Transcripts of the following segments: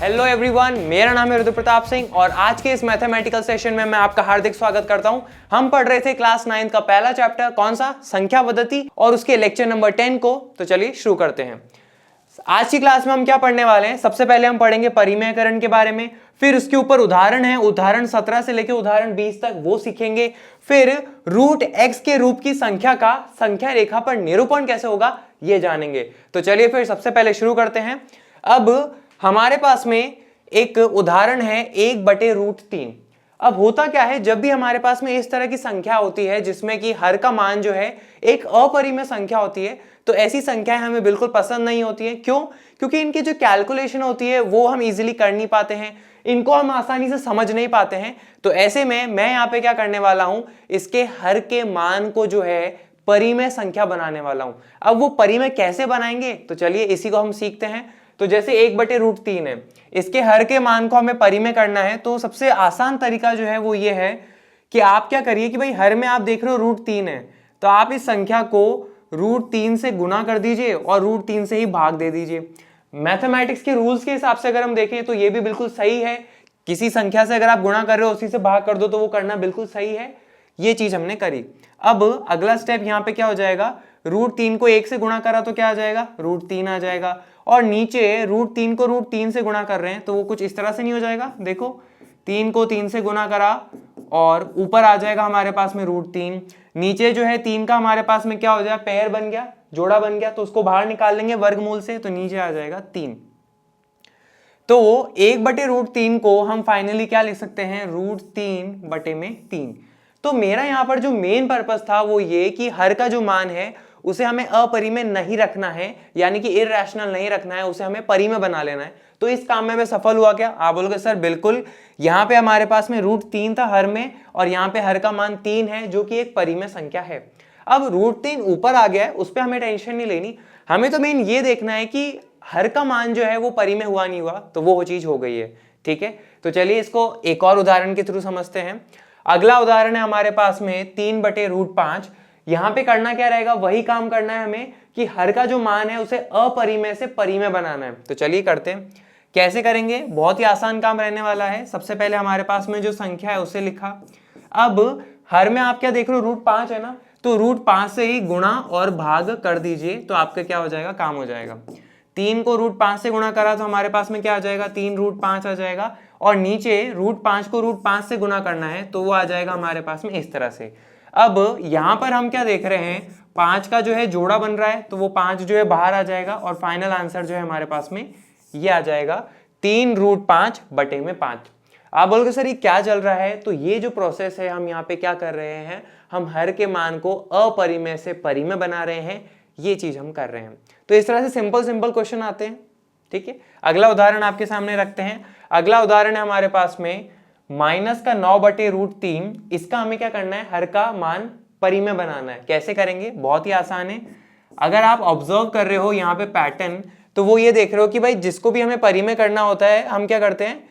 Hello everyone, मेरा नाम है रुद्र प्रताप सिंह और आज के इस मैथमेटिकल सेशन में मैं आपका हार्दिक स्वागत करता हूं। हम पढ़ रहे थे क्लास 9 का पहला चैप्टर, कौन सा, संख्या पद्धति, और उसके लेक्चर नंबर 10 को। तो चलिए शुरू करते हैं। आज की क्लास में हम क्या पढ़ने वाले हैं? सबसे पहले हम पढ़ेंगे परिमेयकरण के बारे में, फिर उसके ऊपर उदाहरण है, उदाहरण 17 से लेकर उदाहरण 20 तक वो सीखेंगे। फिर रूट एक्स के रूप की संख्या का संख्या रेखा पर निरूपण कैसे होगा ये जानेंगे। तो चलिए फिर सबसे पहले शुरू करते हैं। अब हमारे पास में एक उदाहरण है 1/√3। अब होता क्या है, जब भी हमारे पास में इस तरह की संख्या होती है जिसमें कि हर का मान जो है एक अपरिमेय संख्या होती है, तो ऐसी संख्याएं हमें बिल्कुल पसंद नहीं होती है। क्यों? क्योंकि इनकी जो कैलकुलेशन होती है वो हम इजीली कर नहीं पाते हैं, इनको हम आसानी से समझ नहीं पाते हैं। तो ऐसे में मैं यहाँ पे क्या करने वाला हूं, इसके हर के मान को जो है परिमेय संख्या बनाने वाला हूं। अब वो परिमेय कैसे बनाएंगे, तो चलिए इसी को हम सीखते हैं। तो जैसे 1/√3 है, इसके हर के मान को हमें परिमेय करना है, तो सबसे आसान तरीका जो है वो ये है कि आप क्या करिए कि भाई हर में आप देख रहे हो √3 है, तो आप इस संख्या को √3 से गुना कर दीजिए और √3 से ही भाग दे दीजिए। मैथमेटिक्स के रूल्स के हिसाब से अगर हम देखें तो ये भी बिल्कुल सही है। किसी संख्या से अगर आप गुणा कर रहे हो उसी से भाग कर दो तो वो करना बिल्कुल सही है। ये चीज हमने करी। अब अगला स्टेप यहाँ पे क्या हो जाएगा, √3 को 1 से गुणा करा तो क्या आ जाएगा, √3 आ जाएगा। और नीचे √3 को √3 से गुणा कर रहे हैं तो वो कुछ इस तरह से नहीं हो जाएगा। देखो 3 को 3 से गुणा करा और ऊपर आ जाएगा हमारे पास में √3। नीचे जो है 3 का हमारे पास में क्या हो जाएगा, पेयर बन गया, जोड़ा बन गया, तो उसको बाहर निकाल लेंगे वर्गमूल से, तो नीचे आ जाएगा 3। तो 1/√3 को हम फाइनली क्या लिख सकते हैं, √3/3। तो मेरा यहां पर जो मेन पर्पस था वो ये कि हर का जो मान है उसे हमें अपरिमेय नहीं रखना है, यानी कि इरैशनल नहीं रखना है, उसे हमें परिमेय बना लेना है। तो इस काम में मैं सफल हुआ क्या? आप बोलोगे सर बिल्कुल, यहाँ पे हमारे पास में √3 था हर में और यहाँ पे हर का मान 3 है जो कि एक परिमेय संख्या है। अब √3 ऊपर आ गया है, उस पर हमें टेंशन नहीं लेनी, हमें तो मेन ये देखना है कि हर का मान जो है वो परिमेय हुआ नहीं हुआ, तो वो चीज हो गई है। ठीक है, तो चलिए इसको एक और उदाहरण के थ्रू समझते हैं। अगला उदाहरण है हमारे पास में 3/√5। यहां पे करना क्या रहेगा, वही काम करना है हमें कि हर का जो मान है उसे अपरिमेय से परिमेय बनाना है। तो चलिए करते हैं। कैसे करेंगे, बहुत ही आसान काम रहने वाला है। सबसे पहले हमारे पास में जो संख्या है उसे लिखा। अब हर में आप क्या देख रहे हो, √5 है ना, तो √5 से ही गुणा और भाग कर दीजिए, तो आपका क्या हो जाएगा, काम हो जाएगा। 3 को √5 से गुणा करा तो हमारे पास में क्या आ जाएगा, 3√5 आ जाएगा। और नीचे √5 को √5 से गुणा करना है तो वो आ जाएगा हमारे पास में इस तरह से। अब यहां पर हम क्या देख रहे हैं, 5 का जो है जोड़ा बन रहा है, तो वो 5 जो है बाहर आ जाएगा और फाइनल आंसर जो है हमारे पास में ये आ जाएगा 3√5/5। आप बोलोगे सर ये क्या चल रहा है, तो ये जो प्रोसेस है हम यहाँ पे क्या कर रहे हैं, हम हर के मान को अपरिमेय से परिमेय बना रहे हैं, ये चीज हम कर रहे हैं। तो इस तरह से सिंपल क्वेश्चन आते हैं। ठीक है, अगला उदाहरण आपके सामने रखते हैं। अगला उदाहरण है हमारे पास में -9/√3। इसका हमें क्या करना है, हर का मान परिमेय बनाना है। कैसे करेंगे, बहुत ही आसान है। अगर आप ऑब्जर्व कर रहे हो यहाँ पे पैटर्न, तो वो ये देख रहे हो कि भाई जिसको भी हमें परिमेय करना होता है हम क्या करते हैं,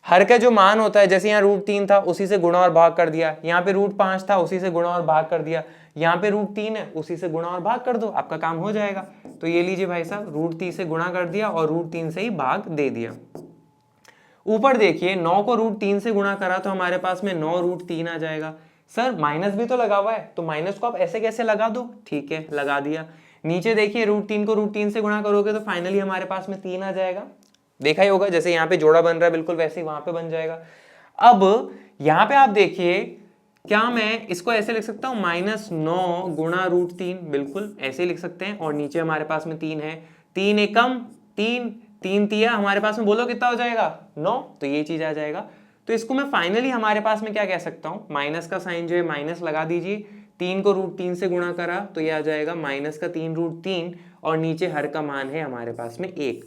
हर का जो मान होता है, जैसे यहाँ √3 था उसी से गुणा और भाग कर दिया, यहाँ पे √5 था उसी से गुणा और भाग कर दिया, यहाँ पे √3 है उसी से गुणा और भाग कर दो, आपका काम हो जाएगा। तो ये लीजिए भाई साहब, √3 से गुणा कर दिया और √3 से ही भाग दे दिया। ऊपर देखिए 9 को √3 से गुणा करा तो हमारे पास में 9√3 आ जाएगा। सर माइनस भी तो लगा हुआ है, तो माइनस को आप ऐसे कैसे लगा दो, ठीक है लगा दिया। नीचे देखिए √3 को √3 से गुणा करोगे तो फाइनली हमारे पास में 3 आ जाएगा। देखा ही होगा, जैसे यहाँ पे जोड़ा बन रहा है बिल्कुल वैसे ही वहां पे बन जाएगा। अब यहाँ पे आप देखिए, क्या मैं इसको ऐसे लिख सकता हूँ, -9 गुणा √3, बिल्कुल ऐसे लिख सकते हैं। और नीचे हमारे पास में 3 है, 3 एकम 3, 3 तिया हमारे पास में, बोलो कितना हो जाएगा, 9, तो ये चीज आ जाएगा। तो इसको मैं फाइनली हमारे पास में क्या कह सकता हूँ, माइनस का साइन जो है माइनस लगा दीजिए। 3 को √3 से गुणा करा तो ये आ जाएगा -3√3 और नीचे हर का मान है हमारे पास में 1।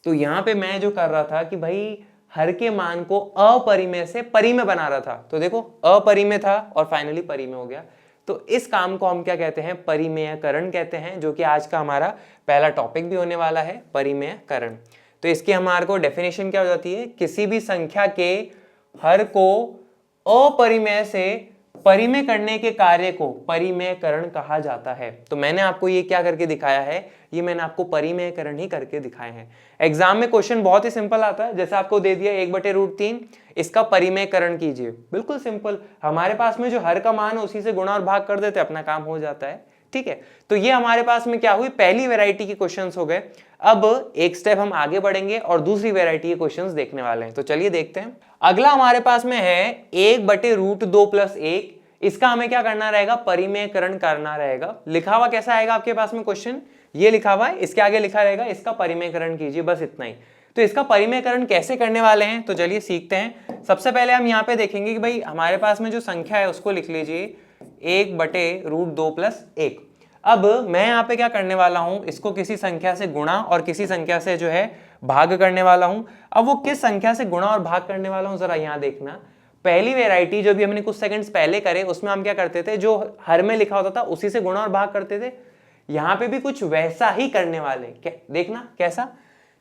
तो यहाँ पे मैं जो कर रहा था कि भाई हर के मान को अपरिमेय से परिमेय बना रहा था, तो देखो अपरिमेय था और फाइनली परिमेय हो गया। तो इस काम को हम क्या कहते हैं, परिमेयकरण कहते हैं, जो कि आज का हमारा पहला टॉपिक भी होने वाला है, परिमेयकरण। तो इसकी हमारे को डेफिनेशन क्या हो जाती है, किसी भी संख्या के हर को अपरिमेय से परिमेय करने के कार्य को परिमेयकरण कहा जाता है। तो मैंने आपको ये क्या करके दिखाया है, ये मैंने आपको परिमेयकरण ही करके दिखाए हैं। एग्जाम में क्वेश्चन बहुत ही सिंपल आता है, जैसे आपको दे दिया 1/√3, इसका परिमेयकरण कीजिए, बिल्कुल सिंपल। हमारे पास में जो हर का मान है उसी से गुणा और भाग कर देते, अपना काम हो जाता है। ठीक है, तो ये हमारे पास में क्या हुई, पहली वैरायटी के क्वेश्चंस हो गए। अब एक स्टेप हम आगे बढ़ेंगे और दूसरी वैरायटी के क्वेश्चंस देखने वाले हैं। तो चलिए देखते हैं। अगला हमारे पास में है 1/√2 + 1। इसका हमें क्या करना रहेगा, परिमेयकरण करना रहेगा। लिखा हुआ कैसा आएगा आपके पास में क्वेश्चन, ये लिखा हुआ है, इसके आगे लिखा रहेगा इसका परिमेयकरण कीजिए, बस इतना ही। तो इसका परिमेयकरण कैसे करने वाले हैं, तो चलिए सीखते हैं। सबसे पहले हम यहाँ पे देखेंगे कि भाई हमारे पास में जो संख्या है उसको लिख लीजिए 1/√2 + 1। अब मैं यहाँ पे क्या करने वाला हूं, इसको किसी संख्या से गुणा और किसी संख्या से जो है भाग करने वाला हूं। अब वो किस संख्या से गुणा और भाग करने वाला हूं, जरा यहाँ देखना। पहली वैरायटी जो भी हमने कुछ सेकंड्स पहले करे, उसमें हम क्या करते थे, जो हर में लिखा होता था उसी से गुणा और भाग करते थे। यहाँ पे भी कुछ वैसा ही करने वाले, देखना कैसा,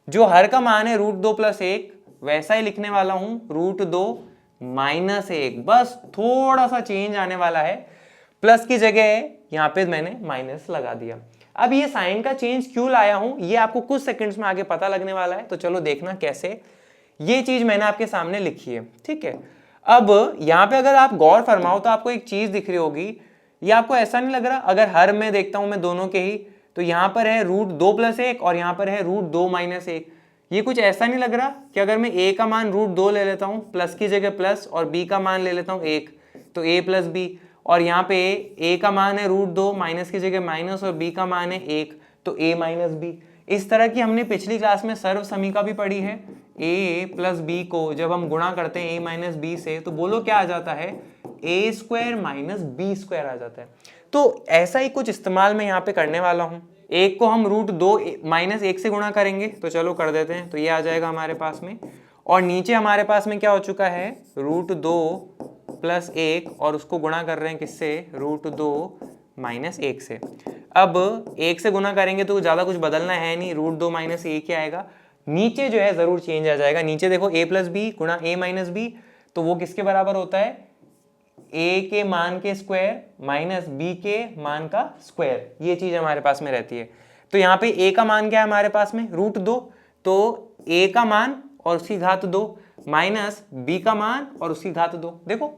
जो हर का मान है √2 + 1, वैसा ही लिखने वाला हूं √2 - 1। बस थोड़ा सा चेंज आने वाला है, प्लस की जगह यहाँ पे मैंने माइनस लगा दिया। अब ये साइन का चेंज क्यों लाया हूं, ये आपको कुछ सेकंड्स में आगे पता लगने वाला है। तो चलो देखना कैसे। ये चीज मैंने आपके सामने लिखी है, ठीक है। अब यहाँ पे अगर आप गौर फरमाओ तो आपको एक चीज दिख रही होगी, ये आपको ऐसा नहीं लग रहा, अगर हर में देखता हूं मैं दोनों के ही, तो यहाँ पर है √2 + 1 और यहाँ पर है √2 - 1। ये कुछ ऐसा नहीं लग रहा कि अगर मैं a का मान √2 ले लेता हूँ, प्लस की जगह प्लस, और b का मान ले लेता हूँ 1, तो a + b, और यहाँ पे a का मान है √2, माइनस की जगह माइनस, और b का मान है 1, तो a - b। इस तरह की हमने पिछली क्लास में सर्व समीका भी पढ़ी है। a + b को जब हम गुणा करते हैं a - b से, तो बोलो क्या आ जाता है, a² - b² आ जाता है। तो ऐसा ही कुछ इस्तेमाल मैं यहाँ पे करने वाला हूँ। एक को हम √2 - 1 से गुणा करेंगे, तो चलो कर देते हैं, तो ये आ जाएगा हमारे पास में। और नीचे हमारे पास में क्या हो चुका है, √2 + 1, और उसको गुणा कर रहे हैं किससे, √2 - 1 से। अब 1 से गुणा करेंगे तो ज़्यादा कुछ बदलना है नहीं, √2 - 1 ही आएगा। नीचे जो है ज़रूर चेंज आ जाएगा, नीचे देखो a + b गुणा a - b, तो वो किसके बराबर होता है, a के मान के स्क्वायर माइनस b के मान का स्क्वायर। ये चीज हमारे पास में रहती है। तो यहाँ पे a का मान क्या है हमारे पास में, √2, तो a का मान और उसकी घात 2 माइनस b का मान और उसकी घात 2। देखो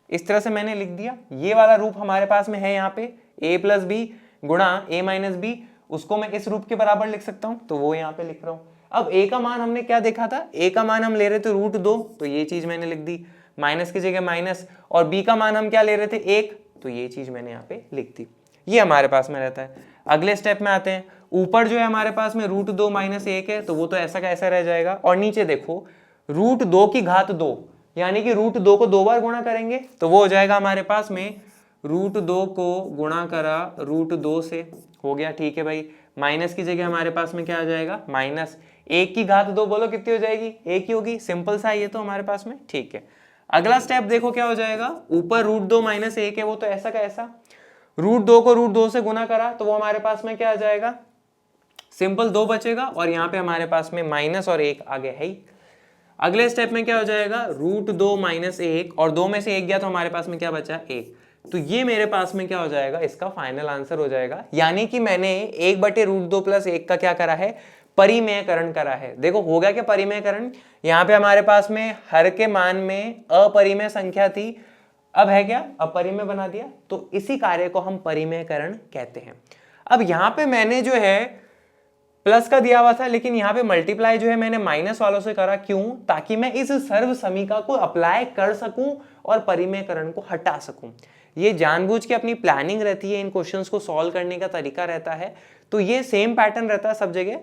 इस तरह से मैंने लिख दिया। ये वाला रूप हमारे पास में है, यहाँ पे a + b गुणा a - b, उसको मैं इस रूप के बराबर लिख सकता हूँ, तो वो यहाँ पे लिख रहा हूँ। अब a का मान हमने क्या देखा था, a का मान हम ले रहे थे √2, तो ये चीज मैंने लिख दी, माइनस की जगह माइनस, और b का मान हम क्या ले रहे थे 1, तो ये चीज मैंने यहाँ पे लिख दी। ये हमारे पास में रहता है। अगले स्टेप में आते हैं। ऊपर जो है हमारे पास में √2 - 1 है, तो वो तो ऐसा का ऐसा रह जाएगा। और नीचे देखो √2 की घात 2, यानी कि √2 को 2 बार गुणा करेंगे, तो वो हो जाएगा हमारे पास में √2 को गुणा करा √2 से, हो गया, ठीक है भाई। माइनस की जगह हमारे पास में क्या आ जाएगा, माइनस 1 की घात 2, बोलो कितनी हो जाएगी, 1 ही होगी। सिंपल सा ये तो हमारे पास में, ठीक है। अगला स्टेप देखो क्या हो जाएगा, ऊपर √2 - 1 है, वो तो ऐसा का ऐसा, √2 को √2 से गुणा करा तो वो हमारे पास में क्या आ जाएगा, सिंपल 2 बचेगा, और यहाँ पे हमारे पास में माइनस और 1 आगे है ही। अगले स्टेप में क्या हो जाएगा, √2 - 1, और 2 में से 1 गया तो हमारे पास में क्या बचा, 1। तो ये मेरे पास में क्या हो जाएगा, इसका फाइनल आंसर हो जाएगा। यानी कि मैंने 1/√2 + 1 का क्या करा है, परिमेयकरण करा है। देखो हो गया क्या परिमेयकरण, यहाँ पे हमारे पास में हर के मान में अपरिमेय संख्या थी, अब है क्या, अपरिमेय बना दिया, तो इसी कार्य को हम परिमेयकरण कहते हैं। अब यहाँ पे मैंने जो है प्लस का दिया हुआ था, लेकिन यहाँ पे मल्टीप्लाई जो है मैंने माइनस वालों से करा, क्यों, ताकि मैं इस सर्व समीका को अप्लाई कर सकूं और परिमेयकरण को हटा सकूं। ये जानबूझ के अपनी प्लानिंग रहती है, इन क्वेश्चंस को सॉल्व करने का तरीका रहता है। तो ये सेम पैटर्न रहता है सब जगह।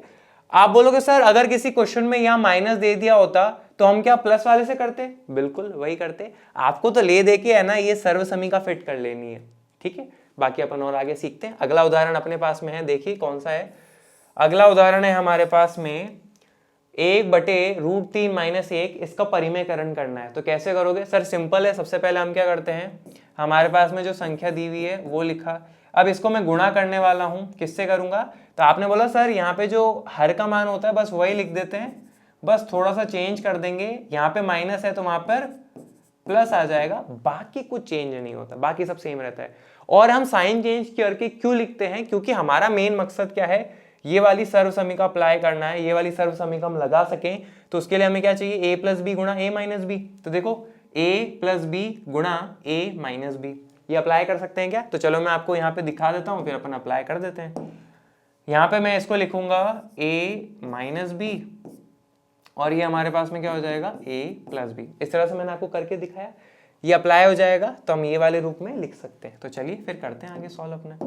आप बोलोगे सर अगर किसी क्वेश्चन में यहाँ माइनस दे दिया होता तो हम क्या प्लस वाले से करते, बिल्कुल वही करते। आपको तो ले दे के है ना ये सर्व समीका फिट कर लेनी है, ठीक है। बाकी अपन और आगे सीखते हैं। अगला उदाहरण अपने पास में है, देखिए कौन सा है। अगला उदाहरण है हमारे पास में 1/√3 - 1, इसका परिमेयकरण करना है। तो कैसे करोगे सर, सिंपल है। सबसे पहले हम क्या करते हैं, हमारे पास में जो संख्या दी हुई है वो लिखा, अब इसको मैं गुणा करने वाला हूं, किससे करूंगा, तो आपने बोला सर यहाँ पे जो हर का मान होता है बस वही लिख देते हैं, बस थोड़ा सा चेंज कर देंगे, यहाँ पे माइनस है तो वहां पर प्लस आ जाएगा, बाकी कुछ चेंज नहीं होता, बाकी सब सेम रहता है। और हम साइन चेंज करके क्यों लिखते हैं, क्योंकि हमारा मेन मकसद क्या है, ये वाली सर्व समीका अप्लाई करना है, ये वाली सर्व समीका हम लगा सकें, तो उसके लिए हमें क्या चाहिए, a प्लस बी गुणा a माइनस बी। तो देखो a प्लस बी गुणा a माइनस बी, ये अप्लाई कर सकते हैं क्या? तो चलो मैं आपको यहाँ पे दिखा देता हूँ, फिर अपन अप्लाई कर देते हैं। यहाँ पे मैं इसको लिखूंगा a माइनस बी और ये हमारे पास में क्या हो जाएगा, a प्लस बी। इस तरह से मैंने आपको करके दिखाया, ये अप्लाई हो जाएगा तो हम ये वाले रूप में लिख सकते हैं। तो चलिए फिर करते हैं आगे सॉल्व अपना।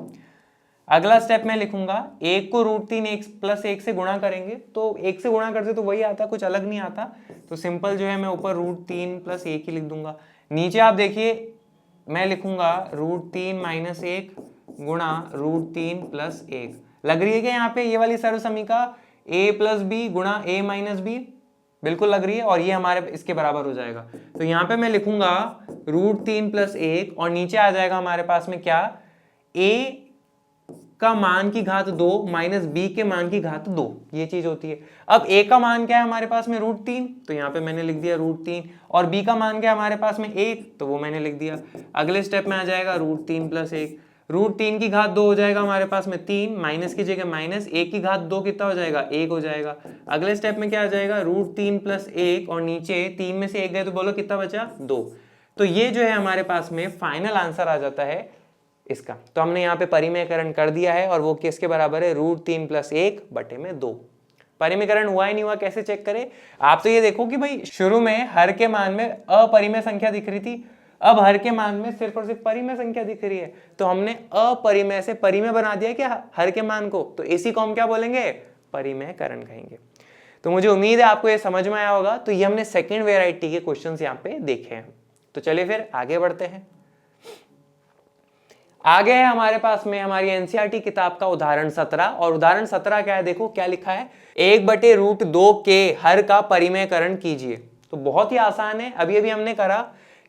अगला स्टेप मैं लिखूंगा, एक को √3 1 प्लस 1 से गुणा करेंगे, तो 1 से गुणा करते तो वही आता है, कुछ अलग नहीं आता। तो सिंपल जो है मैं ऊपर √3 प्लस 1 ही लिख दूंगा। नीचे आप देखिए मैं लिखूंगा √3 माइनस 1 गुणा √3 प्लस 1। लग रही है क्या यहाँ पे ये वाली सर्व समीका a प्लस बी गुणा a माइनस बी? बिल्कुल लग रही है, और ये हमारे इसके बराबर हो जाएगा। तो यहाँ पे मैं लिखूंगा √3 प्लस 1 और नीचे आ जाएगा हमारे पास में क्या, a का मान की घात 2 माइनस b के मान की घात 2, ये चीज होती है। अब a का मान क्या है हमारे पास में, √3, तो यहाँ पे मैंने लिख दिया √3, और b का मान क्या है हमारे पास में 1, तो वो मैंने लिख दिया। अगले स्टेप में आ जाएगा √3 प्लस 1, √3 की घात 2 हो जाएगा हमारे पास में 3, माइनस की जगह माइनस, 1 की घात 2 कितना हो जाएगा, 1 हो जाएगा। अगले स्टेप में क्या आ जाएगा, √3 प्लस 1 और नीचे 3 में से 1 गए तो बोलो कितना बचा, 2। तो ये जो है हमारे पास में फाइनल आंसर आ जाता है इसका। तो हमने यहाँ पे परिमेयकरण कर दिया है, और वो किसके बराबर है, √3 प्लस 1 बटे में 2। परिमेयकरण हुआ ही नहीं हुआ कैसे चेक करें, आप तो ये देखो कि भाई शुरू में हर के मान में अपरिमेय संख्या दिख रही थी, अब हर के मान में सिर्फ और सिर्फ परिमेय संख्या दिख रही है, तो हमने अपरिमेय से परिमेय बना दिया क्या हर के मान को, तो इसी को हम क्या बोलेंगे, परिमेयकरण कहेंगे। तो मुझे उम्मीद है आपको ये समझ में आया होगा। तो ये हमने सेकेंड वेराइटी के क्वेश्चंस यहाँ पे देखे हैं। तो चलिए फिर आगे बढ़ते हैं। आगे है हमारे पास में हमारी एनसीईआरटी किताब का उदाहरण 17, और उदाहरण 17 क्या है, देखो क्या लिखा है, 1/√2 के हर का परिमेयकरण कीजिए। तो बहुत ही आसान है, अभी अभी हमने करा।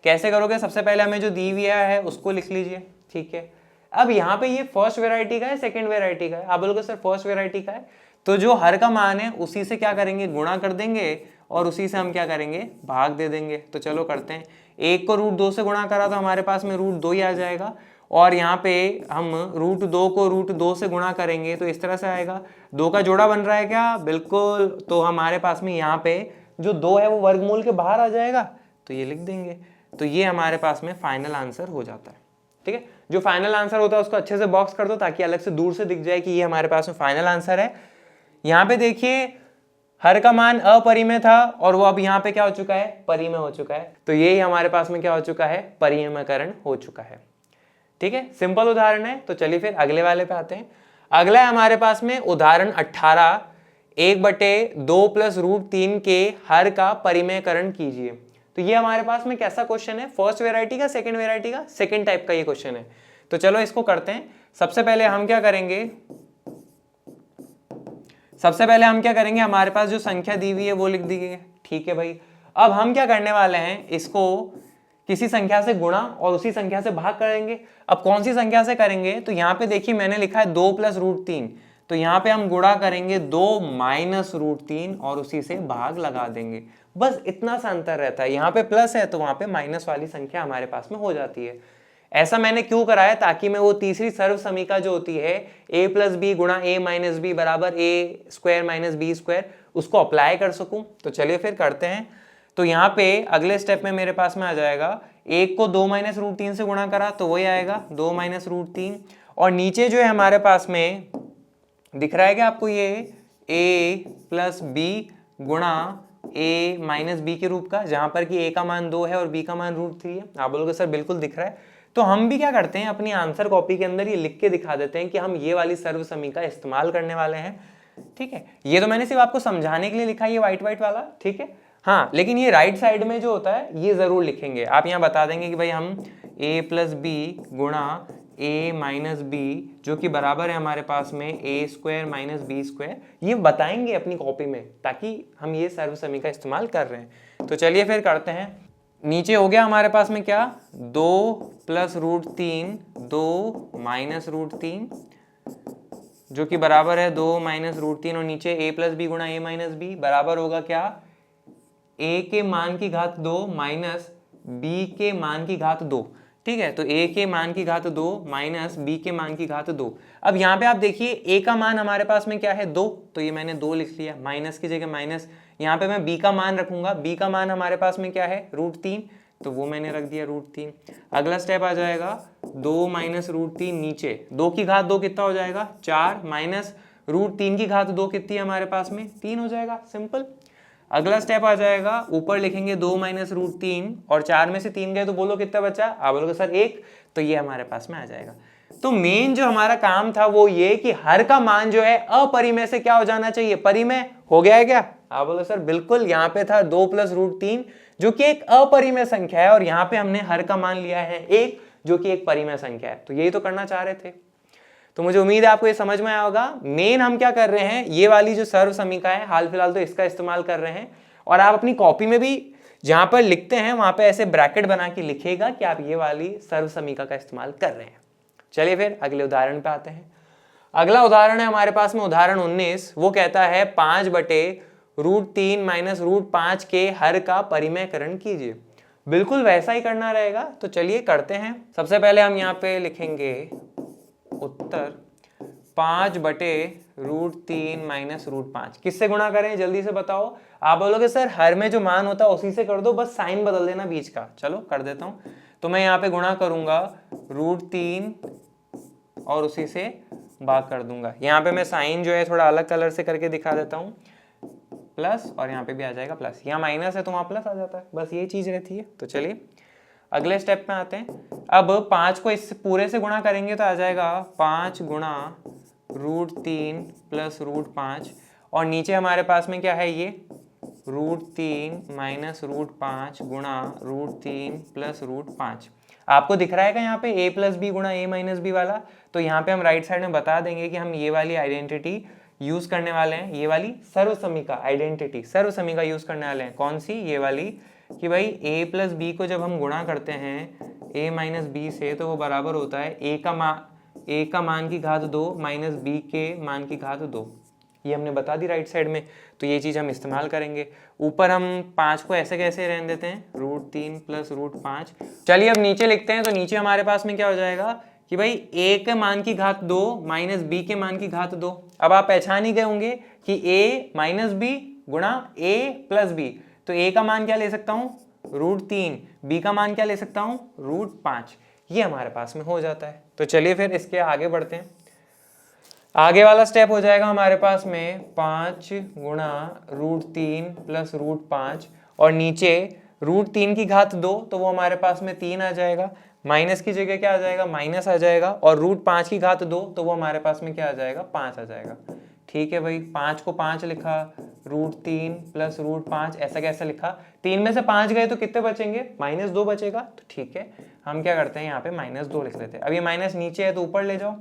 कैसे करोगे, सबसे पहले हमें जो दी हुई है उसको लिख लीजिए, ठीक है। अब यहाँ पे ये फर्स्ट वेराइटी का है सेकंड वेराइटी का है, आप बोलोगे सर फर्स्ट वेराइटी का है, तो जो हर का मान है उसी से क्या करेंगे, गुणा कर देंगे, और उसी से हम क्या करेंगे, भाग दे देंगे। तो चलो करते हैं। 1 को √2 से गुणा करा तो हमारे पास में √2 ही आ जाएगा, और यहाँ पे हम √2 को √2 से गुणा करेंगे तो इस तरह से आएगा। 2 का जोड़ा बन रहा है क्या, बिल्कुल। तो हमारे पास में यहाँ पे जो 2 है वो वर्गमूल के बाहर आ जाएगा, तो ये लिख देंगे। तो ये हमारे पास में फाइनल आंसर हो जाता है, ठीक है। जो फाइनल आंसर होता है उसको अच्छे से बॉक्स कर दो, ताकि अलग से दूर से दिख जाए कि ये हमारे पास में फाइनल आंसर है। यहाँ पे देखिए हर का मान अपरिमेय था, और वो अब यहाँ पे क्या हो चुका है, परिमेय हो चुका है। तो यही हमारे पास में क्या हो चुका है, परिमेयकरण हो चुका है, ठीक है। सिंपल उदाहरण है। तो चलिए फिर अगले वाले पे आते हैं। अगला है हमारे पास में उदाहरण 18, 1/2 प्लस √3 के हर का परिमेयकरण कीजिए। तो ये हमारे पास में कैसा क्वेश्चन है, फर्स्ट वेराइटी का सेकंड वेराइटी का, सेकंड टाइप का ये क्वेश्चन है। तो चलो इसको करते हैं। सबसे पहले हम क्या करेंगे, हमारे पास जो संख्या दी हुई है वो लिख दी गई है, ठीक है भाई। अब हम क्या करने वाले हैं, इसको किसी संख्या से गुणा और उसी संख्या से भाग करेंगे। अब कौन सी संख्या से करेंगे, तो यहाँ पे देखिए मैंने लिखा है 2 प्लस √3, तो यहाँ पे हम गुणा करेंगे 2 माइनस √3 और उसी से भाग लगा देंगे। बस इतना सा अंतर रहता है, यहाँ पे प्लस है तो वहां पे माइनस वाली संख्या हमारे पास में हो जाती है। ऐसा मैंने क्यों करा है, ताकि मैं वो तीसरी सर्व समीका जो होती है a प्लस बी गुणा a माइनस बी बराबर a² माइनस b², उसको अप्लाई कर सकूं। तो चलिए फिर करते हैं। तो यहाँ पे अगले स्टेप में मेरे पास में आ जाएगा, 1 को 2 माइनस √3 से गुणा करा तो वही आएगा 2 माइनस √3, और नीचे जो है हमारे पास में दिख रहा है कि आपको ये a प्लस बी गुणा a माइनस बी के रूप का, जहां पर कि a का मान 2 है और b का मान √3 है। आप बोलोगे सर बिल्कुल दिख रहा है। तो हम भी क्या करते हैं, अपनी आंसर कॉपी के अंदर ये लिख के दिखा देते हैं कि हम ये वाली सर्व समीका इस्तेमाल करने वाले हैं, ठीक है। ये तो मैंने सिर्फ आपको समझाने के लिए लिखा है, ये व्हाइट वाला, ठीक है। हाँ, लेकिन ये राइट साइड में जो होता है ये जरूर लिखेंगे। आप यहाँ बता देंगे कि भाई हम a प्लस बी गुणा a माइनस बी, जो कि बराबर है हमारे पास में a² माइनस b², ये बताएंगे अपनी कॉपी में, ताकि हम ये सर्व समीका इस्तेमाल कर रहे हैं। तो चलिए फिर करते हैं। नीचे हो गया हमारे पास में क्या, 2 प्लस √3, 2 माइनस √3, जो कि बराबर है 2 माइनस √3, और नीचे a प्लस बी गुणा a माइनस बी बराबर होगा क्या, a के मान की घात 2 माइनस b के मान की घात 2, ठीक है। तो a के मान की घात 2 माइनस b के मान की घात 2। अब यहाँ पे आप देखिए a का मान हमारे पास में क्या है 2, तो ये मैंने 2 लिख लिया, माइनस की जगह माइनस, यहाँ पे मैं b का मान रखूंगा, b का मान हमारे पास में क्या है √3, तो वो मैंने रख दिया √3। अगला स्टेप आ जाएगा 2 माइनस √3, नीचे 2 की घात 2 कितना हो जाएगा 4, माइनस √3 की घात 2 कितनी है हमारे पास में 3 हो जाएगा, सिंपल। अगला स्टेप आ जाएगा, ऊपर लिखेंगे 2 माइनस √3 और 4 में से 3 गए तो बोलो कितना बचा, आप बोलोगे सर 1, तो ये हमारे पास में आ जाएगा। तो मेन जो हमारा काम था वो ये कि हर का मान जो है अपरिमेय से क्या हो जाना चाहिए, परिमेय हो गया है क्या, आप बोलो सर बिल्कुल। यहाँ पे था 2 प्लस √3 जो कि एक अपरिमेय संख्या है और यहाँ पे हमने हर का मान लिया है 1 जो कि एक परिमेय संख्या है, तो यही तो करना चाह रहे थे। तो मुझे उम्मीद है आपको ये समझ में आया होगा। मेन हम क्या कर रहे हैं, ये वाली जो सर्व समीका है हाल फिलहाल तो इसका इस्तेमाल कर रहे हैं, और आप अपनी कॉपी में भी जहां पर लिखते हैं वहां पे ऐसे ब्रैकेट बना के लिखिएगा कि आप ये वाली सर्व समीका का इस्तेमाल कर रहे हैं। चलिए फिर अगले उदाहरण पे आते हैं। अगला उदाहरण है हमारे पास में उदाहरण 19, वो कहता है 5/√3 माइनस √5 के हर का परिमेयकरण कीजिए। बिल्कुल वैसा ही करना रहेगा, तो चलिए करते हैं। सबसे पहले हम यहाँ पे लिखेंगे उत्तर 5/√3 माइनस √5, किससे गुणा करें जल्दी से बताओ। आप बोलोगे सर हर में जो मान होता है उसी से कर दो, बस साइन बदल देना बीच का, चलो कर देता हूं। तो मैं यहाँ पे गुणा करूंगा √3 और उसी से भाग कर दूंगा। यहाँ पे मैं साइन जो है थोड़ा अलग कलर से करके दिखा देता हूँ, प्लस, और यहाँ पे भी आ जाएगा प्लस, यहाँ माइनस है तो वहाँ प्लस आ जाता है, बस ये चीज रहती है। तो चलिए अगले स्टेप में आते हैं। अब 5 को इस पूरे से गुणा करेंगे तो आ जाएगा 5 गुणा √3 प्लस √5, और नीचे हमारे पास में क्या है ये √3 माइनस √5 गुणा √3 प्लस √5। आपको दिख रहा है क्या यहाँ पे a प्लस बी गुणा a माइनस बी वाला, तो यहाँ पे हम राइट साइड में बता देंगे कि हम ये वाली आइडेंटिटी यूज करने वाले हैं, ये वाली सर्व समीका आइडेंटिटी, सर्व समीका यूज करने वाले हैं। कौन सी, ये वाली, कि भाई a प्लस बी को जब हम गुणा करते हैं a माइनस बी से तो वो बराबर होता है a का मान की घात 2 माइनस b के मान की घात 2, ये हमने बता दी राइट साइड में, तो ये चीज हम इस्तेमाल करेंगे। ऊपर हम 5 को ऐसे कैसे रहने देते हैं √3 प्लस √5। चलिए अब नीचे लिखते हैं, तो नीचे हमारे पास में क्या हो जाएगा कि भाई a के मान की घात 2 माइनस b के मान की घात 2। अब आप पहचान ही गए होंगे कि a माइनस बी गुणा a प्लस बी, तो a का मान क्या ले सकता हूँ √3, b का मान क्या ले सकता हूँ √5, ये हमारे पास में हो जाता है। तो चलिए फिर इसके आगे बढ़ते हैं। आगे वाला स्टेप हो जाएगा हमारे पास में 5 गुणा √3 प्लस √5, और नीचे √3 की घात 2 तो वो हमारे पास में 3 आ जाएगा, माइनस की जगह क्या आ जाएगा माइनस आ जाएगा, और √5 की घात 2 तो वो हमारे पास में क्या आ जाएगा 5 आ जाएगा। ठीक है भाई, 5 को 5 लिखा, √3 प्लस √5 ऐसा कैसा लिखा, 3 में से 5 गए तो कितने बचेंगे -2 बचेगा, तो ठीक है हम क्या करते हैं यहाँ पे -2 लिख लेते हैं। अब ये माइनस नीचे है तो ऊपर ले जाओ,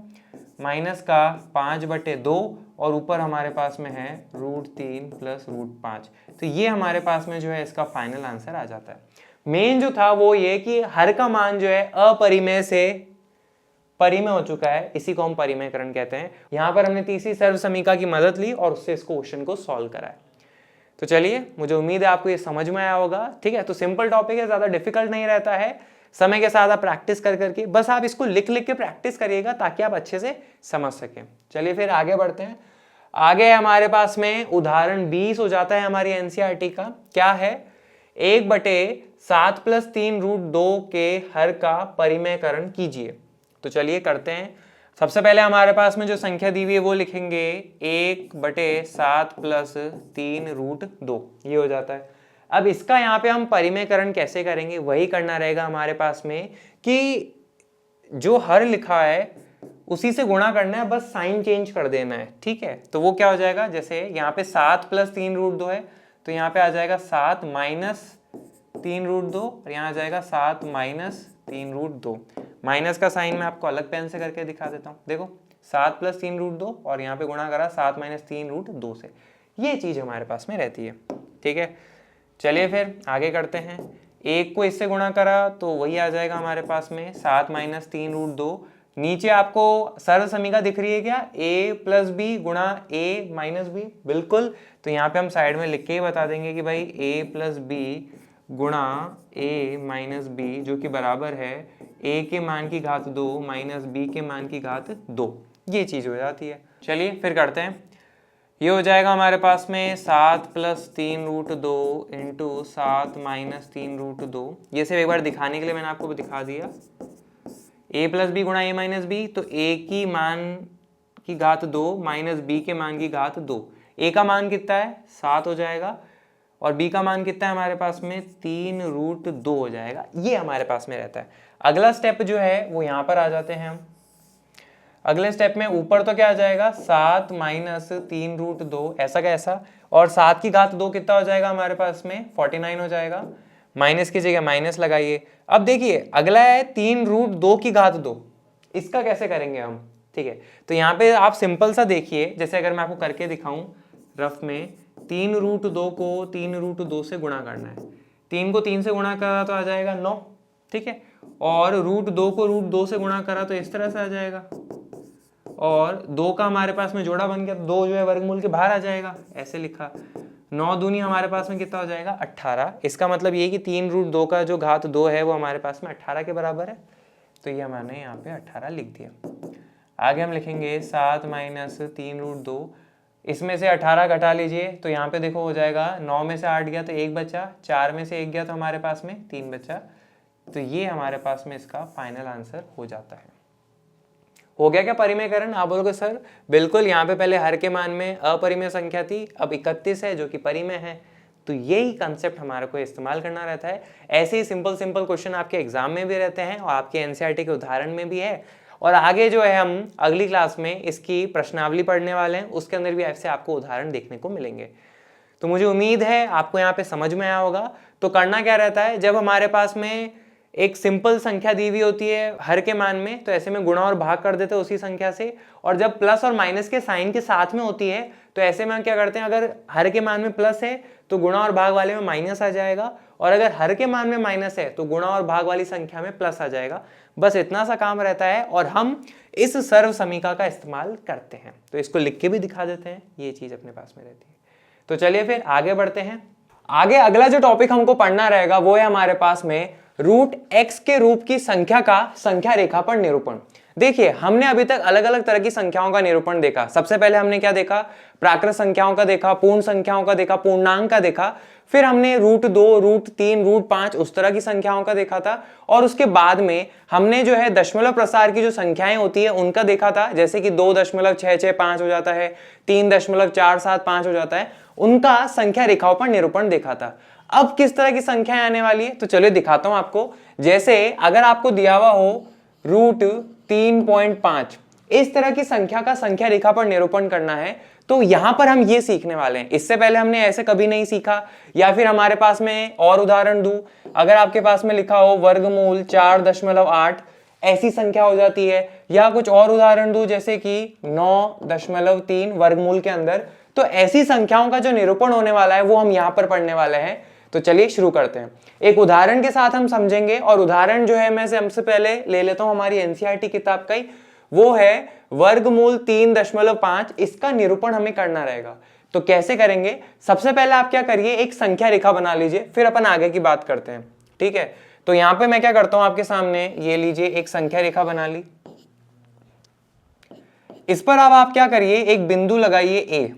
माइनस का 5/2 और ऊपर हमारे पास में है √3 प्लस √5, तो ये हमारे पास में जो है इसका फाइनल आंसर आ जाता है। मेन जो था वो ये कि हर का मान जो है अपरिमेय से परिमेय हो चुका है, इसी को हम परिमेयकरण कहते हैं। यहां पर हमने तीसरी सर्व समीका की मदद ली और उससे इस क्वेश्चन को सॉल्व कराया। तो चलिए मुझे उम्मीद है आपको ये समझ में आया होगा। ठीक है, तो सिंपल टॉपिक है, ज्यादा डिफिकल्ट नहीं रहता है, समय के साथ आप प्रैक्टिस कर करके बस आप इसको लिख लिख के प्रैक्टिस करिएगा ताकि आप अच्छे से समझ सकें। चलिए फिर आगे बढ़ते हैं। आगे हमारे पास में उदाहरण 20 हो जाता है हमारी एनसीईआरटी का। क्या है, 1/7 प्लस 3 √2 के हर का परिमेयकरण कीजिए। तो चलिए करते हैं। सबसे पहले हमारे पास में जो संख्या दी हुई है वो लिखेंगे 1/7 प्लस 3 √2, ये हो जाता है। अब इसका यहाँ पे हम परिमेयकरण कैसे करेंगे, वही करना रहेगा हमारे पास में कि जो हर लिखा है उसी से गुणा करना है, बस साइन चेंज कर देना है। ठीक है, तो वो क्या हो जाएगा, जैसे यहाँ पे 7 प्लस 3 √2 है तो यहाँ पे आ जाएगा 7 माइनस 3 √2, और यहाँ आ जाएगा 7 माइनस 3 √2। माइनस का साइन मैं आपको अलग पेन से करके दिखा देता हूँ। देखो 7 प्लस 3 √2 और यहाँ पे गुणा करा 7 माइनस 3 √2 से, ये चीज हमारे पास में रहती है। ठीक है, चलिए फिर आगे करते हैं। 1 को इससे गुणा करा तो वही आ जाएगा हमारे पास में 7 माइनस 3 √2। नीचे आपको सर्व समीका दिख रही है क्या, a प्लस बी गुणा a माइनस बी, बिल्कुल। तो यहाँ पे हम साइड में लिख के ही बता देंगे कि भाई a प्लस बी गुणा a माइनस बी जो कि बराबर है a के मान की घात 2 माइनस b के मान की घात 2। ये चीज हो जाती है। चलिए फिर करते हैं। ये हो जाएगा हमारे पास में 7 plus 3 root 2 into 7 minus 3 root 2। ये सिर्फ एक बार दिखाने के लिए मैंने आपको दिखा दिया। a प्लस बी गुणा a माइनस बी, तो a की मान की घात 2 माइनस b के मान की घात 2। a का मान कितना है 7 हो जाएगा और b का मान कितना है हमारे पास में 3 रूट 2 हो जाएगा। ये हमारे पास में रहता है। अगला स्टेप जो है वो यहाँ पर आ जाते हैं हम। अगले स्टेप में ऊपर तो क्या आ जाएगा 7 माइनस 3 रूट 2 ऐसा का ऐसा, और 7 की घात 2 कितना हो जाएगा हमारे पास में 49 हो जाएगा। माइनस की जगह माइनस लगाइए। अब देखिए अगला है 3 रूट 2 की घात 2, इसका कैसे करेंगे हम, ठीक है। तो यहाँ पे आप सिंपल सा देखिए, जैसे अगर मैं आपको करके दिखाऊं रफ में, 3 रूट 2 को 3 रूट 2 से गुणा करना है। 3 को 3 से गुणा करा तो आ जाएगा 9, ठीक है। और रूट 2 को रूट 2 से गुणा करा तो इस तरह से आ जाएगा, और 2 का हमारे पास में जोड़ा बन गया, 2 जो है वर्गमूल के बाहर आ जाएगा, ऐसे लिखा। 9 दूनी हमारे पास में कितना हो जाएगा 18। इसका मतलब ये कि 3 रूट 2 का जो घात 2 है वो हमारे पास में 18 के बराबर है, तो ये मैंने यहाँ पे 18 लिख दिया। आगे हम लिखेंगे 7 माइनस 3 रूट 2, इसमें से 18 घटा लीजिए तो यहाँ पे देखो हो जाएगा 9 में से 8 गया तो 1 बचा, 4 में से 1 गया तो हमारे पास में 3 बचा। तो ये हमारे पास में इसका फाइनल आंसर हो जाता है। हो गया क्या परिमेयकरण? आप बोलोगे सर बिल्कुल, यहाँ पे पहले हर के मान में अपरिमेय संख्या थी, अब 31 है जो कि परिमेय है। तो यही कंसेप्ट हमारे को इस्तेमाल करना रहता है। ऐसे ही सिंपल सिंपल क्वेश्चन आपके एग्जाम में भी रहते हैं और आपके एनसीईआरटी के उदाहरण में भी है। और आगे जो है हम अगली क्लास में इसकी प्रश्नावली पढ़ने वाले हैं, उसके अंदर भी ऐसे आपको उदाहरण देखने को मिलेंगे। तो मुझे उम्मीद है आपको यहाँ पे समझ में आया होगा। तो करना क्या रहता है, जब हमारे पास में एक सिंपल संख्या दी हुई होती है हर के मान में, तो ऐसे में गुणा और भाग कर देते हैं उसी संख्या से। और जब प्लस और माइनस के साइन के साथ में होती है तो ऐसे में हम क्या करते हैं, अगर हर के मान में प्लस है तो गुणा और भाग वाले में माइनस आ जाएगा, और अगर हर के मान में माइनस है तो गुणा और भाग वाली संख्या में प्लस आ जाएगा। बस इतना सा काम रहता है और हम इस सर्व समीका का इस्तेमाल करते हैं। तो इसको लिख के भी दिखा देते हैं, ये चीज अपने पास में रहती है। तो चलिए फिर आगे बढ़ते हैं। आगे अगला जो टॉपिक हमको पढ़ना रहेगा वो है हमारे पास में रूट x के रूप की संख्या का संख्या रेखा पर निरूपण। देखिए हमने अभी तक अलग अलग तरह की संख्याओं का निरूपण देखा। सबसे पहले हमने क्या देखा, प्राकृत संख्याओं का देखा, पूर्ण संख्याओं का देखा, पूर्णांक का देखा, फिर हमने रूट 2, रूट 3, रूट 5 उस तरह की संख्याओं का देखा था। और उसके बाद में हमने जो है दशमलव प्रसार की जो संख्याएं होती है उनका देखा था, जैसे कि 2.665 हो जाता है, 3.475 हो जाता है, उनका संख्या रेखाओं पर निरूपण देखा था। अब किस तरह की संख्याएं आने वाली है तो चलिए दिखाता हूं आपको। जैसे अगर आपको दिया हुआ हो रूट 3.5, इस तरह की संख्या का संख्या रेखा पर निरूपण करना है, तो यहां पर हम ये सीखने वाले हैं। इससे पहले हमने ऐसे कभी नहीं सीखा। या फिर हमारे पास में और उदाहरण दूं, अगर आपके पास में लिखा हो वर्गमूल 4.8, ऐसी संख्या हो जाती है। या कुछ और उदाहरण दूं जैसे कि 9.3 वर्गमूल के अंदर, तो ऐसी संख्याओं का जो निरूपण होने वाला है वो हम यहां पर पढ़ने वाले हैं। तो चलिए शुरू करते हैं। एक उदाहरण के साथ हम समझेंगे, और उदाहरण जो है मैं सबसे पहले ले लेता हूं हमारी एनसीईआरटी किताब का ही, वो है वर्गमूल 3.5। इसका निरूपण हमें करना रहेगा। तो कैसे करेंगे, सबसे पहले आप क्या करिए, एक संख्या रेखा बना लीजिए, फिर अपन आगे की बात करते हैं, ठीक है। तो यहां पे मैं क्या करता हूं आपके सामने, ये लीजिए एक संख्या रेखा बना ली। इस पर अब आप क्या करिए, एक बिंदु लगाइए ए,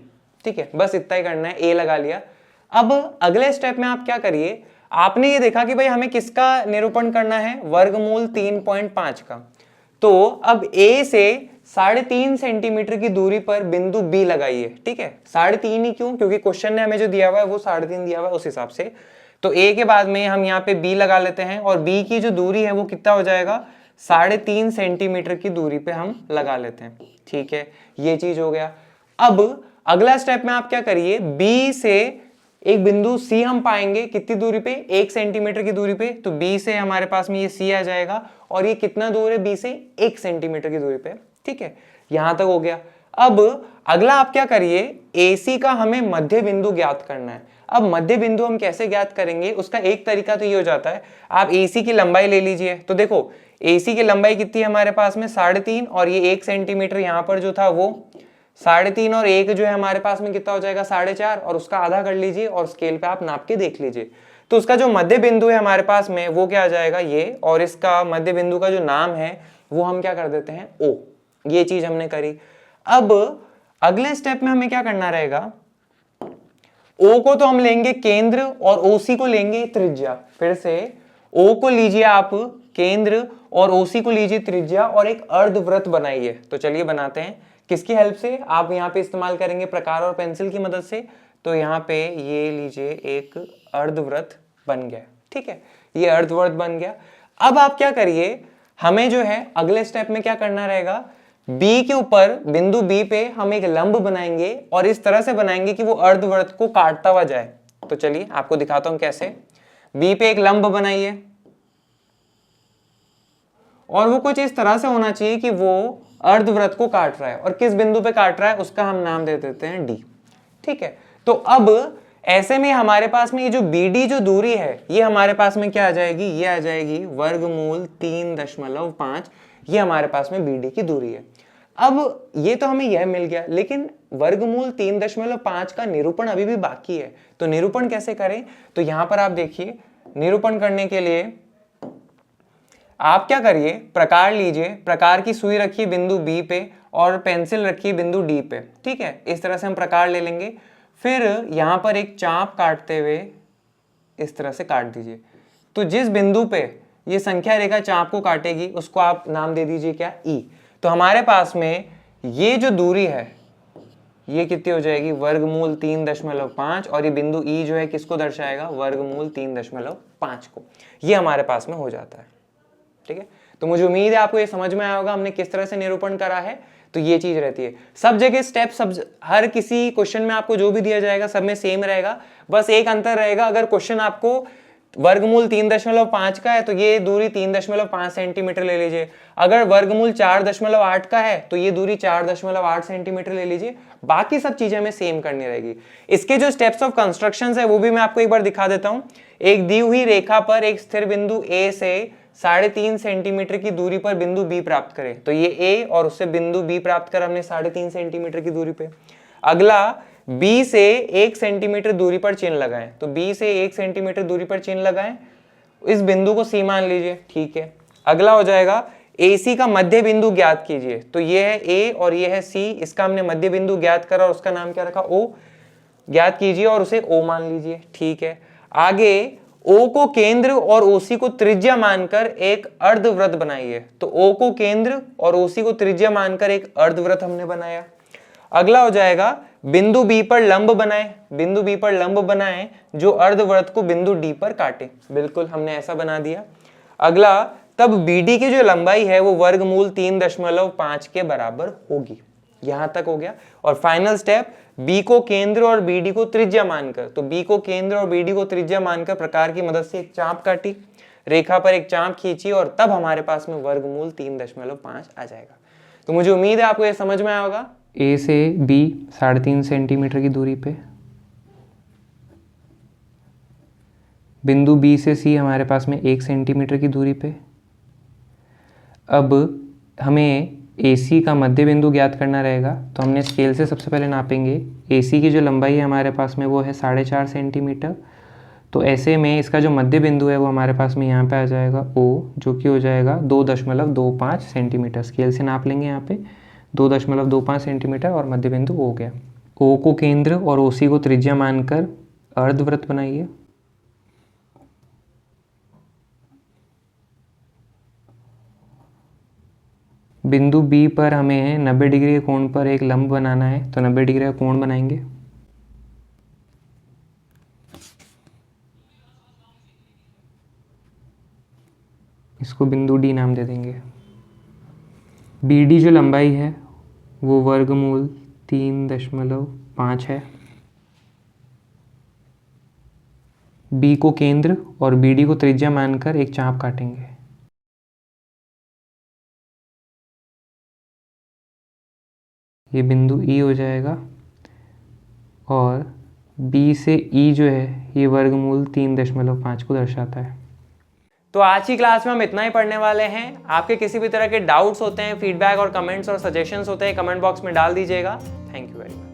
ठीक है, बस इतना ही करना है, ए लगा लिया। अब अगले स्टेप में आप क्या करिए, आपने ये देखा कि भाई हमें किसका निरूपण करना है, वर्गमूल 3.5 का। तो अब ए से 3.5 सेंटीमीटर की दूरी पर बिंदु बी लगाइए, ठीक है। 3.5 ही क्यों, क्योंकि क्वेश्चन ने हमें जो दिया हुआ है वो 3.5 दिया हुआ है, उस हिसाब से। तो ए के बाद में हम यहाँ पे बी लगा लेते हैं, और बी की जो दूरी है वो कितना हो जाएगा, 3.5 सेंटीमीटर की दूरी पे हम लगा लेते हैं, ठीक है। ये चीज हो गया। अब अगला स्टेप में आप क्या करिए, बी से एक बिंदु सी हम पाएंगे, कितनी दूरी पे, 1 सेंटीमीटर की दूरी पे। तो बी से हमारे पास में ये सी आ जाएगा, और ये कितना दूर है, बी से 1 सेंटीमीटर की दूरी पे, ठीक है। यहां तक हो गया। अब अगला आप क्या करिए, AC का हमें मध्य बिंदु ज्ञात करना है। अब मध्य बिंदु हम कैसे ज्ञात करेंगे, उसका एक तरीका तो ये हो जाता है, आप AC की लंबाई ले लीजिए। तो देखो AC की लंबाई कितनी है हमारे पास में, 3.5, और ये 1 सेंटीमीटर यहाँ पर जो था वो 3.5, और 1 जो है हमारे पास में कितना हो जाएगा, 4.5, और उसका आधा कर लीजिए और स्केल पे आप नाप के देख लीजिए। तो उसका जो मध्य बिंदु है हमारे पास में वो क्या आ जाएगा ये, और इसका मध्य बिंदु का जो नाम है वो हम क्या कर देते हैं O। ये चीज हमने करी। अब अगले स्टेप में हमें क्या करना रहेगा, O को तो हम लेंगे केंद्र और OC को लेंगे त्रिज्या। फिर से O को लीजिए आप केंद्र और OC को लीजिए त्रिज्या और एक अर्धवृत्त बनाइए। तो चलिए बनाते हैं। किसकी हेल्प से? आप यहाँ पे इस्तेमाल करेंगे प्रकार और पेंसिल की मदद से। तो यहाँ पे ये लीजिए एक अर्धवृत्त बन गया, ठीक है, ये अर्धवृत्त बन गया। अब आप क्या करिए, हमें जो है अगले स्टेप में क्या करना रहेगा, B के ऊपर बिंदु B पे हम एक लंब बनाएंगे और इस तरह से बनाएंगे कि वो अर्धवृत्त को काटता हुआ जाए। तो चलिए आपको दिखाता हूं कैसे। B पे एक लंब बनाइए और वो कुछ इस तरह से होना चाहिए कि वो अर्धवृत्त को काट रहा है, और किस बिंदु पे काट रहा है उसका हम नाम दे देते हैं D, ठीक है। तो अब ऐसे में हमारे पास में ये जो BD जो दूरी है ये हमारे पास में क्या आ जाएगी, ये आ जाएगी वर्गमूल 3.5। ये हमारे पास में BD की दूरी है। अब ये तो हमें यह मिल गया, लेकिन वर्गमूल 3.5 का निरूपण अभी भी बाकी है। तो निरूपण कैसे करें, तो यहां पर आप देखिए, निरूपण करने के लिए आप क्या करिए, प्रकार लीजिए, प्रकार की सुई रखिए बिंदु B पे और पेंसिल रखिए बिंदु D पे, ठीक है। इस तरह से हम प्रकार ले लेंगे। फिर यहां पर एक चाप काटते हुए इस तरह से काट दीजिए। तो जिस बिंदु पे ये संख्या रेखा चाप को काटेगी उसको आप नाम दे दीजिए क्या, E। तो हमारे पास में ये जो दूरी है ये कितनी हो जाएगी, वर्गमूल 3.5, और ये बिंदु E जो है किसको दर्शाएगा, वर्गमूल 3.5 को। ये हमारे पास में हो जाता है, ठीक है। तो मुझे उम्मीद है आपको ये समझ में आया होगा हमने किस तरह से निरूपण करा है। तो ये चीज रहती है सब जगह, स्टेप सब हर किसी क्वेश्चन में आपको जो भी दिया जाएगा सब में सेम रहेगा। बस एक अंतर रहेगा, अगर क्वेश्चन आपको वर्गमूल 3.5 का है तो ये दूरी 3.5 सेंटीमीटर ले लीजिए। अगर वर्गमूल 4.8 का है तो ये दूरी 4.8 सेंटीमीटर ले लीजिए। बाकी सब चीजें हमें सेम करनी रहेगी। इसके जो स्टेप्स ऑफ कंस्ट्रक्शन है वो भी मैं आपको एक बार दिखा देता हूं। एक दी हुई रेखा पर एक स्थिर बिंदु A से 3.5 सेंटीमीटर की दूरी पर बिंदु B प्राप्त करें। तो ये A और उससे बिंदु B प्राप्त कर हमने 3.5 सेंटीमीटर की दूरी पे। अगला B से 1 सेंटीमीटर दूरी पर चिन्ह लगाएं। तो B से 1 सेंटीमीटर दूरी पर चिन्ह लगाएं, इस बिंदु को C मान लीजिए, ठीक है। अगला हो जाएगा AC का मध्य बिंदु ज्ञात कीजिए। तो ये है A और ये है C, इसका हमने मध्य बिंदु ज्ञात करा और उसका नाम क्या रखा, O। ज्ञात कीजिए और उसे O मान लीजिए, ठीक है। आगे O को केंद्र और OC को त्रिज्या मानकर एक अर्धवृत्त बनाइए। तो O को केंद्र और OC को त्रिज्या मानकर एक अर्धवृत्त हमने बनाया। अगला हो जाएगा बिंदु B पर लंब बनाए, बिंदु B पर लंब बनाए जो अर्धवृत्त को बिंदु D पर काटे। बिल्कुल हमने ऐसा बना दिया। अगला तब BD की जो लंबाई है वो वर्गमूल 3.5 के बराबर होगी। यहां तक हो गया। और फाइनल स्टेप, B को केंद्र और BD को त्रिज्या मानकर, तो B को केंद्र और BD को त्रिज्या मानकर प्रकार की मदद से एक चाप काटी, रेखा पर एक चाप खींची और तब हमारे पास में वर्गमूल 3.5 आ जाएगा। तो मुझे उम्मीद है आपको ये समझ में आया होगा। A से B 3.5 सेंटीमीटर की दूरी पे, बिंदु B से C हमारे पास में 1 सेंटीमीटर की दूरी पे। अब हमें AC का मध्य बिंदु ज्ञात करना रहेगा। तो हमने स्केल से सबसे पहले नापेंगे। AC की जो लंबाई है हमारे पास में वो है 4.5 सेंटीमीटर। तो ऐसे में इसका जो मध्य बिंदु है वो हमारे पास में यहाँ पे आ जाएगा O, जो कि हो जाएगा 2.25 सेंटीमीटर। स्केल से नाप लेंगे यहाँ पे 2.25 सेंटीमीटर और मध्य बिंदु हो गया। O को केंद्र और OC को त्रिज्या मानकर अर्धवृत्त बनाइए। बिंदु B पर हमें 90 डिग्री के कोण पर एक लंब बनाना है। तो 90 डिग्री का कोण बनाएंगे। इसको बिंदु D नाम दे देंगे। BD जो लंबाई है वो वर्गमूल 3.5 है। B को केंद्र और BD को त्रिज्या मानकर एक चाप काटेंगे। ये बिंदु E हो जाएगा और B से E जो है ये वर्गमूल 3.5 को दर्शाता है। तो आज की क्लास में हम इतना ही पढ़ने वाले हैं। आपके किसी भी तरह के डाउट्स होते हैं, फीडबैक और कमेंट्स और सजेशंस होते हैं, कमेंट बॉक्स में डाल दीजिएगा। Thank you very much.